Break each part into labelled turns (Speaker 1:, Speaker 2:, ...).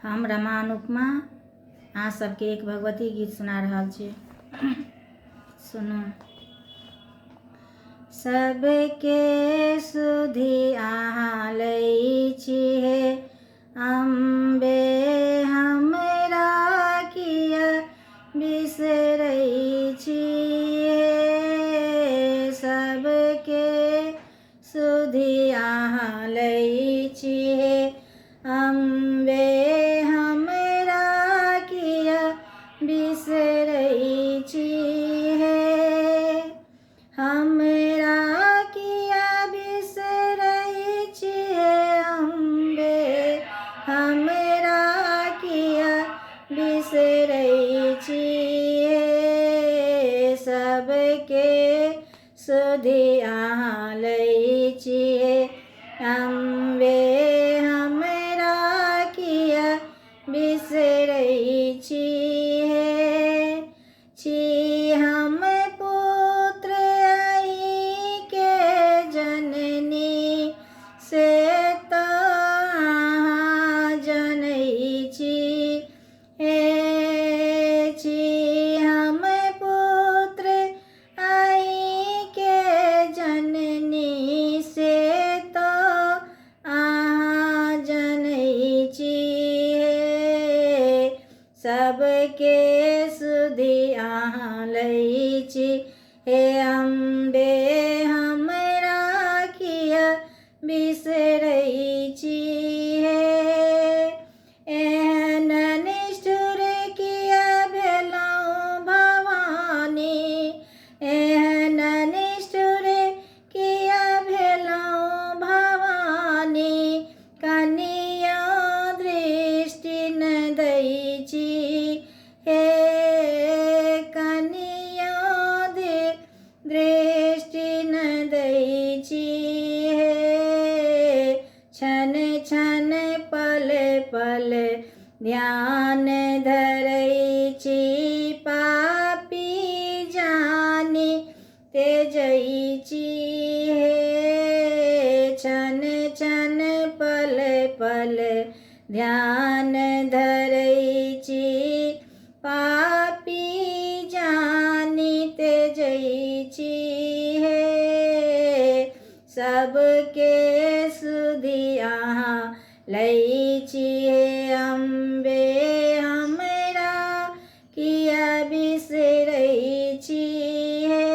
Speaker 1: हम रमा अनुपमा अहाँ सबके एक भगवती गीत सुना रहल छी। सुनू। सबके सुधि अहाँ लै छी हे अम्बे, हमरा किया बिसरै छी हे। सबके सुधि अहाँ लै छी हे अम्बे, हमरा किया बिसरै छी हे। हमरा किया बिसरै छी हे अम्बे, हमरा किया बिसरै छी हे। सबके सुधि अहाँ लै छी हे अम्बे, हमरा किया बिसरै छी हे। छी हम पुत्र आइ के जननी, से तऽ अहाँ जनै छी हे। छी हम पुत्र आइ के जननी, से तऽ अहाँ जनै छी हे। सबके सुधि अहाँ लै छी हे अम्बे, हमरा किया बिसरै छी हे। एहन निष्ठुर किया भेलहुँ भवानी, एहन निष्ठुर किया भेलहुँ भवानी। कनियो दृष्टि न दै छी हे, कनियो दृष्टि न दै छी हे। क्षण क्षण पल पल ध्यान धरै छी, पापी जानि तेजै छी हे। क्षण क्षण पल पल ध्यान धरै छी, पापी जानि तेजै छी हे। सबके सुधि अहाँ लै छी हे अम्बे, हमरा किया बिसरै छी हे।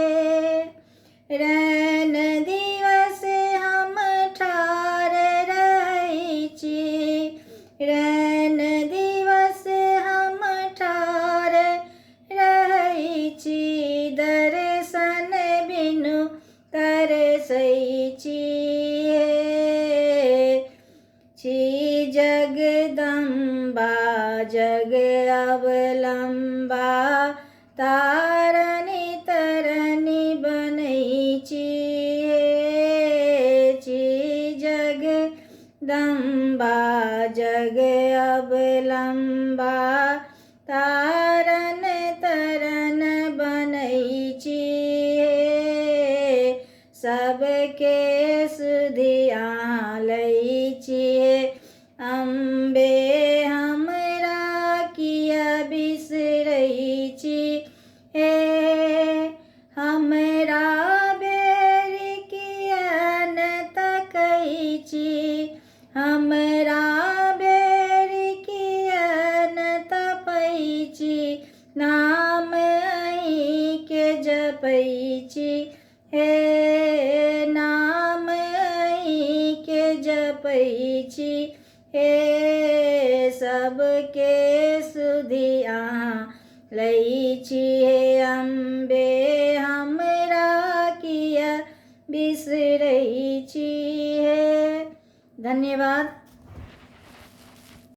Speaker 1: रैन दिवस हम ठाढ़ रहै छी, रैन दिवस हम ठाढ़ रहै छी। दर्शन बिनु तरसै छी हे। छी जगदम्बा जग अवलम्बा, तारनी तरनी बनै छी हे। छी जगदम्बा जग अवलम्बा, तारन तरन बनै छी हे। सबके सुधि अहाँ लै छी हे अम्बे, हमरा किया बिसरै छी हे। हमरा बेर किया न तकै छी, हमरा बेर किया न तपै छी। नाम अहीं के जपै छी हे, नाम अहीं के जपै छी हे। सबके सुधि अहाँ लै छी हे अम्बे, हमरा किया बिसरै छी हे। धन्यवाद।